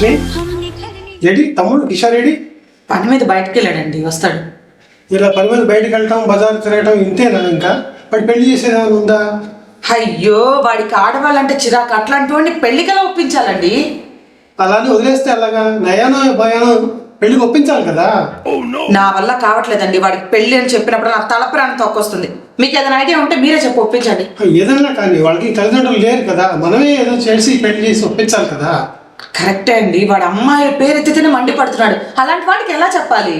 Lakshmi ready తమ్ముడు Kishore ready పని మీద బయటకు వెళ్ళాడండి, వస్తాడు. ఇలా పని మీద బయటకు వెళ్ళటం బజార్ తిరగటం ఇంతేనా? ఇంకా వాడి పెళ్లి చేసేది ఏమైనా ఉందా? అయ్యో, వాడికి ఆడవాళ్ళంటే చిరాకు. అట్లాంటి వాడిని పెళ్లికలా ఒప్పించాలండి. అలానే వదిలేస్తే అలాగా నయానో భయానో పెళ్లికి ఒప్పించాలి కదా. నా వల్ల కావట్లేదండి. వాడికి పెళ్లి అని చెప్పినప్పుడు నా తలప్రాణం తొక్కొస్తుంది. మీకు ఏదైనా ఐడియా ఉంటే మీరే చెప్పి ఒప్పించండి. ఏదన్నా కానీ వాళ్ళకి తల్లిదండ్రులు లేరు కదా, మనమే ఏదో చేసి పెళ్లి చేసి ఒప్పించాలి కదా. కరెక్టే అండి. వాడు అమ్మాయి పేరెత్తితేనే మండిపడుతున్నాడు. అలాంటి వాడికి ఎలా చెప్పాలి?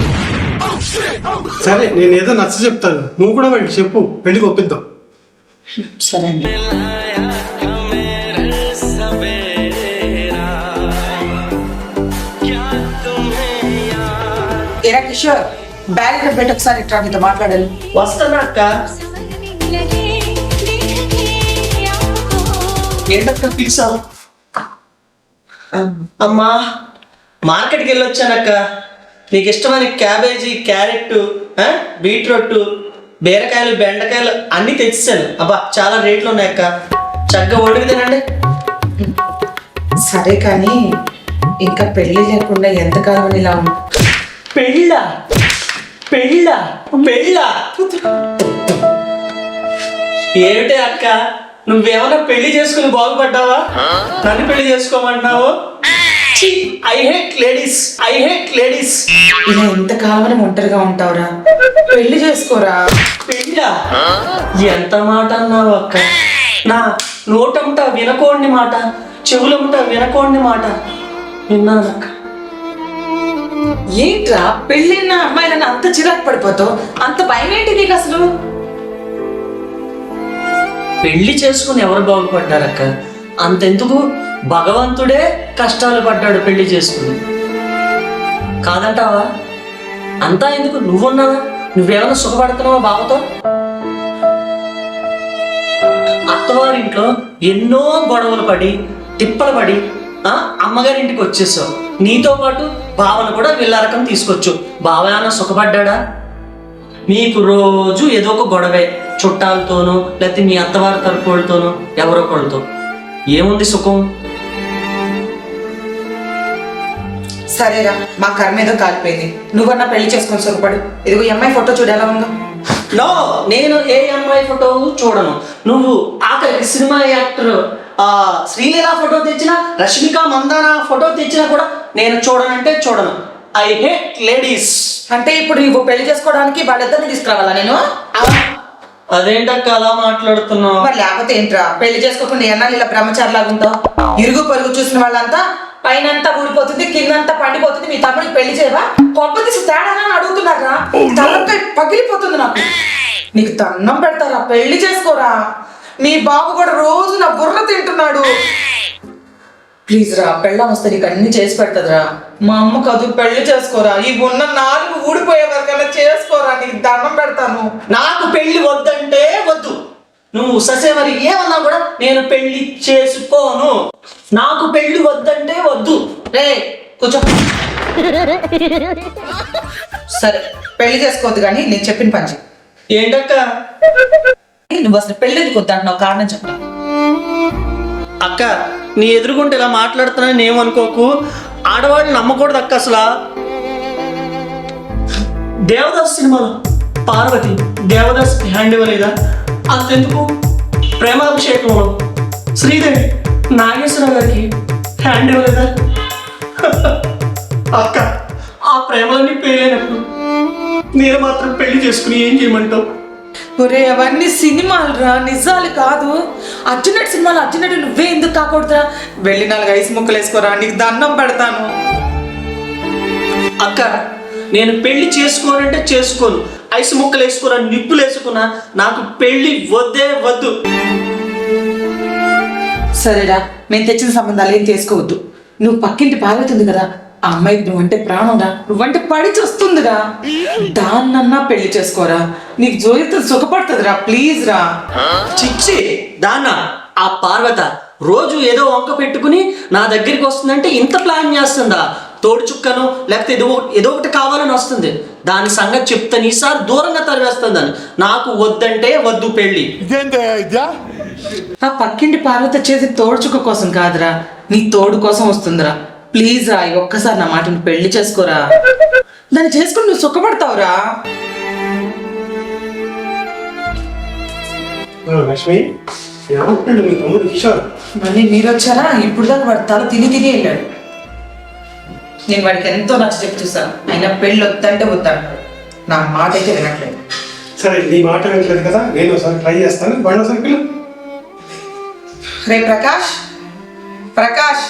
సరే, నేను ఏదో నచ్చ చెప్తాను, నువ్వు కూడా వాడికి చెప్పు, పెళ్లికి ఒప్పిద్దాం. సరే అండి. ఏరా కిషోర్, బ్యాగ్ ఇక్కడ పెట్టి ఒకసారి ఇట్లా నీతో మాట్లాడాలి. వస్తానా అక్క? ఏంటక్క పిలిచావు? అమ్మా, మార్కెట్కి వెళ్ళొచ్చానక్క. నీకు ఇష్టమైన క్యాబేజీ, క్యారెట్, బీట్రూట్, బీరకాయలు, బెండకాయలు అన్నీ తెచ్చాను. అబ్బా, చాలా రేట్లు ఉన్నాయక్క. చక్కగా వండుకు తినండి. సరే కానీ ఇంకా పెళ్లి లేకుండా ఎంతకాలం అని ఇలా ఉంది? పెళ్ళా పెళ్ళా పెళ్ళా? ఏమిటే అక్క, నువ్వేమన్నా పెళ్లి చేసుకుని బాగుపడ్డావా? నన్ను పెళ్లి చేసుకోమంటున్నావు? I hate ladies, I hate ladies. ఇలా ఎంతకాలం అని ఒంటరిగా ఉంటావురా? పెళ్లి చేసుకోరా. పెళ్ళా? ఎంత మాట అన్నావు అక్క. నా నోటంట వినకోండి మాట, చెవులంట వినకోండి మాట విన్నానక్క. ఏంట్రా పెళ్ళిన అమ్మాయిలని అంత చిరాకు పడిపోతావు? అంత భయం ఏంటి నీకు అసలు? పెళ్లి చేసుకుని ఎవరు బాగుపడ్డారక్క? అంతెందుకు, భగవంతుడే కష్టాలు పడ్డాడు పెళ్లి చేసుకుని. కాదంటావా? అంతా ఎందుకు, నువ్వున్నావా? నువ్వేమైనా సుఖపడుతున్నావా బావతో? అత్తవారింట్లో ఎన్నో గొడవలు పడి తిప్పలు పడి అమ్మగారింటికి వచ్చేసావు. నీతో పాటు బావను కూడా విల్లారకం తీసుకొచ్చు. బావ ఏమైనా సుఖపడ్డా? మీకు రోజు ఏదో ఒక గొడవే, చుట్టాలతోనూ లేకపోతే మీ అత్తవారి తరపులతోనూ ఎవరొకళ్ళతో. ఏముంది సుఖం? సరేరా, మా కర్మ ఏదో కాలిపోయింది. నువ్వన్నా పెళ్లి చేసుకొని సుఖపడు. ఇదిగో అమ్మాయి ఫోటో చూడు ఎలా ఉందో. నో, నేను ఏ అమ్మాయి ఫోటో చూడను. నువ్వు ఆఖరికి సినిమా యాక్టర్ శ్రీలీల ఫోటో తెచ్చినా, రష్మిక మందాన ఫోటో తెచ్చినా కూడా నేను చూడనంటే చూడను. I hate ladies. అంటే ఇప్పుడు నువ్వు పెళ్లి చేసుకోవడానికి వాళ్ళిద్దరిని తీసుకురావాలా నేను? అదేంటక్క అలా మాట్లాడుతున్నావు? మరి లేకపోతే ఏంట్రా, పెళ్లి చేసుకోకుండా ఎన్నాళ్ళు ఇలా బ్రహ్మచారిలాగా ఉంటావు? ఇరుగు పరుగు చూసిన వాళ్ళంతా పైనంతా ఊడిపోతుంది, కిందంతా పండిపోతుంది. మీ తమ్ముడికి పెళ్లి చేయవా? కొబ్బ తీసి తేడానా అని అడుగుతున్నారా? తలకాయ పగిలిపోతుంది నాకు. నీకు దండం పెడతారా, పెళ్లి చేసుకోరా. మీ బాబు కూడా రోజు నా బుర్ర తింటున్నాడు. ప్లీజ్ రా, పెళ్ళం వస్తే నీకు అన్ని చేసి పెడతదిరా. మా అమ్మ కాదు, పెళ్లి చేసుకోరా. ఈ ఉన్న 4 ఊడిపోయే వరకల్లా చేసుకోరా, నీకు దండం పెడతాను. నాకు పెళ్లి వద్దంటే వద్దు. నువ్వు ససే మరి ఏమన్నా కూడా నేను పెళ్లి చేసుకోను. నాకు పెళ్లి వద్దంటే వద్దు. రే కూర్చో. సరే, పెళ్లి చేసుకోవద్దు కానీ నేను చెప్పిన పని చెయ్యి. ఏంటక్క? నువ్వు అసలు పెళ్ళికి వద్దంటున్నావు, కారణం చెప్పు. అక్క, నీ ఎదురుగుంటే ఇలా మాట్లాడుతున్నాను ఏమనుకోకు. ఆడవాడిని నమ్మకూడదు అక్క అసలు. దేవదాస్ సినిమాలో పార్వతి దేవదాస్ హ్యాండ్ ఇవ్వలేదా? అంతెందుకు, ప్రేమాభిషేకంలో శ్రీదేవి నాగేశ్వరరావు గారికి హ్యాండ్ ఇవ్వలేదా? అక్క, ఆ ప్రేమలన్నీ పెళ్ళైనప్పుడు నేను మాత్రం పెళ్లి చేసుకుని ఏం చేయమంటావు? ఒరే, అవన్నీ సినిమాలు రా, నిజాలు కాదు. అర్జునెట్ సినిమాలు అర్జునెట్ నువ్వే ఎందుకు కాకూడదురా? వెళ్ళి 4 ఐస్ ముక్కలు వేసుకోరా, నీకు దండం పెడతాను. అక్క, నేను పెళ్లి చేసుకోనంటే చేసుకోను. ఐస్ ముక్కలు వేసుకోరా, నిప్పులు వేసుకున్నా, నాకు పెళ్లి వద్దే వద్దు. సరేరా, మేము తెచ్చిన సంబంధాలు ఏం చేసుకోవద్దు. నువ్వు పక్కింటి పార్వతుంది కదా, ఆ అమ్మాయికి నువ్వంటే ప్రాణంరా, నువ్వంటే పడి చస్తుందిరా. దాన్నన్నా పెళ్లి చేసుకోరా, నీకు జీవితం సుఖపడుతుందిరా. ప్లీజ్ రా. చిచ్చి దాన్నా, ఆ పార్వత రోజు ఏదో వంక పెట్టుకుని నా దగ్గరికి వస్తుందంటే ఇంత ప్లాన్ చేస్తుందా? తోడు చుక్కను లేకపోతే ఏదో ఒకటి కావాలని వస్తుంది. దాని సంగతి చెప్తాను, ఈసారి దూరంగా తరివేస్తుందని. నాకు వద్దంటే వద్దు పెళ్లి. ఆ పక్కింటి పార్వత చేసి తోడు చుక్క కోసం కాదురా, నీ తోడు కోసం వస్తుందిరా. ప్లీజ్ రా ఈ ఒక్కసారి నా మాట నువ్వు పెళ్లి చేసుకోరా. దాన్ని చేసుకుని నువ్వు సుఖపడతావురా. లక్ష్మి ఏమంటున్నాడు మీ తమ్ముడు కిషోర్? మళ్ళీ మీరు వచ్చారా? ఇప్పుడు దాకా వాడు తల తిని వెళ్ళాడు. నేను వాడికి ఎంతో నచ్చ చెప్పి చూసాను, అయినా పెళ్ళి వద్దంటే వద్దంటాడు. నా మాట అయితే వినట్లేదు. సరే నీ మాట వినట్లేదు కదా, నేను ఒకసారి ట్రై చేస్తాను. బండి ఒకసారి పిలు. రే ప్రకాష్, ప్రకాష్.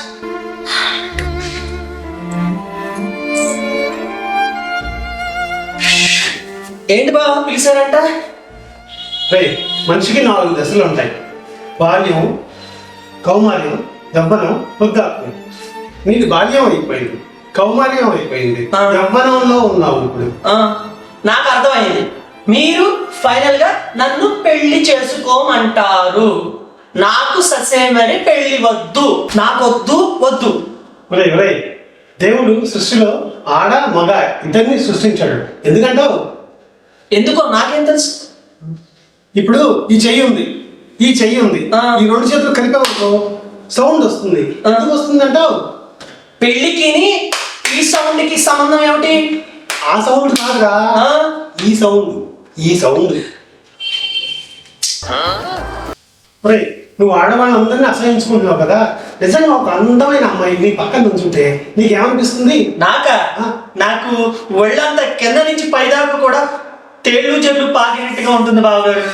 ఏంటి బావ పిలిచారంట? రే మనిషికి 4 దశలు ఉంటాయి. బాల్యం, కౌమార్యం, యవ్వనం, వృద్ధాప్యం. నీది బాల్యం అయిపోయింది, కౌమార్యం అయిపోయింది, యవ్వనంలో ఉన్నావు ఇప్పుడు. నాకు అర్థమైంది. మీరు ఫైనల్ గా నన్ను పెళ్లి చేసుకోమంటారు. నాకు ససేమని పెళ్లి వద్దు, నాకొద్దు వద్దు. ఒరే ఒరే, దేవుడు సృష్టిలో ఆడ మగ ఇద్దరిని సృష్టించాడు. ఎందుకంటావు? ఎందుకో నాకేం తెలుసు. ఇప్పుడు ఈ చెయ్యి ఉంది, ఈ చెయ్యి ఉంది, ఈ 2 చేతులు కలిపామనుకో సౌండ్ వస్తుంది. ఎందుకు వస్తుంది అంటావు? పెళ్లికి ఈ సౌండ్ కి సంబంధం ఏమిటి? ఆ సౌండ్ కాదురా, ఈ సౌండ్, ఈ సౌండ్. ఒరే నువ్వు ఆడవాళ్ళందరినీ అసహించుకుంటున్నావు కదా, నిజంగా ఒక అందమైన అమ్మాయి నీ పక్కన నుంచుంటే నీకేమనిపిస్తుంది? నాకు ఒళ్ళంతా కింద నుంచి పైదాకా కూడా తేళ్లు చెట్లు పాకినట్టుగా ఉంటుంది బావగారు.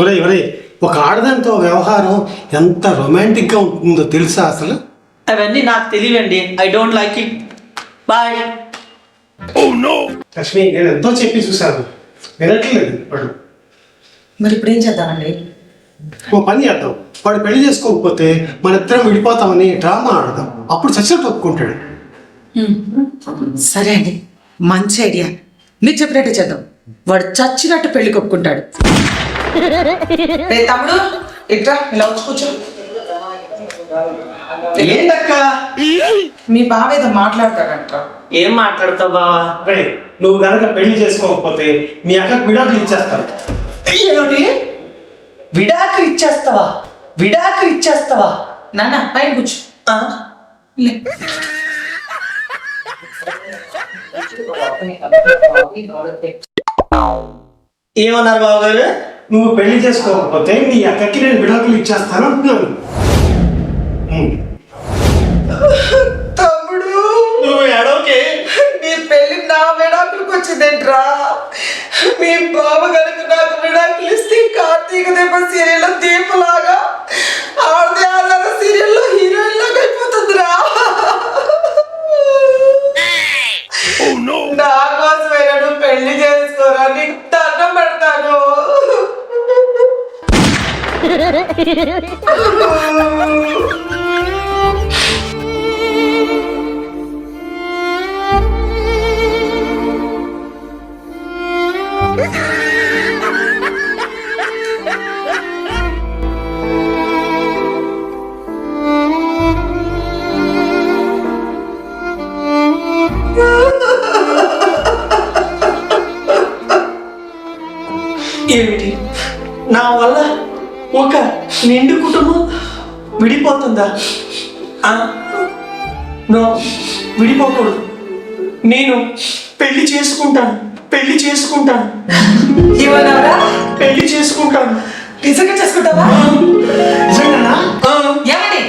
ఒరే ఒరే, ఒక ఆడదానితో వ్యవహారం ఎంత రొమాంటిక్ గా ఉంటుందో తెలుసా అసలు? అవన్నీ నాకు తెలియండి. I don't like it. Bye. Lakshmi నేను ఎంతో చెప్పి చూశాను, వినట్లేదు వాడు. మరి ఇప్పుడు ఏం చేద్దామండి? ఓ పని చేద్దాం, వాడు పెళ్లి చేసుకోకపోతే మన ఇద్దరం విడిపోతామని డ్రామా ఆడదాం. అప్పుడు చచ్చినట్టు ఒప్పుకుంటాడు. సరే అండి, మంచి ఐడియా. మీరు చెప్పినట్టు చేద్దాం. వాడు చచ్చినట్టు పెళ్లి కొప్పుకుంటాడు. రే తమ్ముడు, ఇట్రా, ఇలా వచ్చి కూర్చో. ఏంటక్క? మీ బావ ఏదో మాట్లాడతాడంట. ఏం మాట్లాడతావు బావా? రే నువ్వు కనుక పెళ్లి చేసుకోకపోతే మీ అక్కకు విడాకులు ఇచ్చేస్తాను. ఏమిటి? విడాకులు ఇచ్చేస్తావా? విడాకులు ఇచ్చేస్తావా? నాన్న పైన కూర్చో. లే. ఏమన్నారు బావగారు? నువ్వు పెళ్లి చేసుకోకపోతే మీ అక్కకి నేను విడాకులు ఇచ్చేస్తాను అంటున్నాను. తమ్ముడు నువ్వు ఎడోకే. నీ పెళ్లి నా విడాకులకు వచ్చిందేంట్రా? మీ బావ కనుక నాకు విడాకులు ఇస్తే కార్తీక దీప సీరియల్లో దీపలాగా ఆడది ఆధార సీరియల్లో హీరోయిన్ లాగా అయిపోతుందిరా. నా కోసమైనా నువ్వు పెళ్లి చేసుకోరా, నీకు దండం పెడతాను. ఏమిటి? నా వల్ల ఒక నిండు కుటుంబం విడిపోతుందా? నో, విడిపోకూడదు. నేను పెళ్లి చేసుకుంటాను, పెళ్లి చేసుకుంటాను, ఏమన్నారా? పెళ్లి చేసుకుంటాను. నిజంగా చేసుకుంటావా? నిజంగానా? ఏమండి,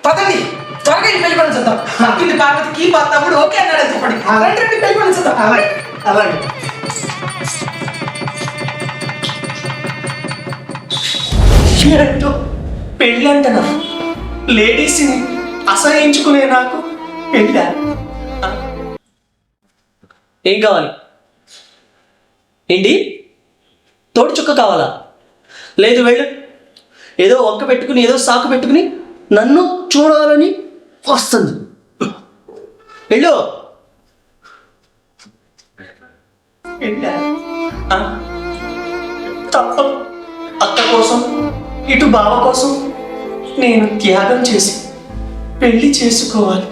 పదండి త్వరగా ఈ పెళ్లి పని చూద్దాం. ఇది పార్వతికి మా తమ్ముడు ఓకే అన్నాడని చెప్పండి. రండి, రండి, పెళ్లి పని చూద్దాం. అలాగే అలాగే. ఏంటో పెళ్ళి అంటనా? లేడీస్ని అసహించుకునే నాకు పెళ్ళా? ఏం కావాలి? ఏంటి? తోడు చుక్క కావాలా? లేదు, వెళ్ళు. ఏదో ఒక్క పెట్టుకుని, ఏదో సాకు పెట్టుకుని నన్ను చూడాలని వస్తుంది. వెళ్ళు. తప్ప అత్త కోసం, ఇటు బావ కోసం నేను త్యాగం చేసి పెళ్లి చేసుకోవాలి.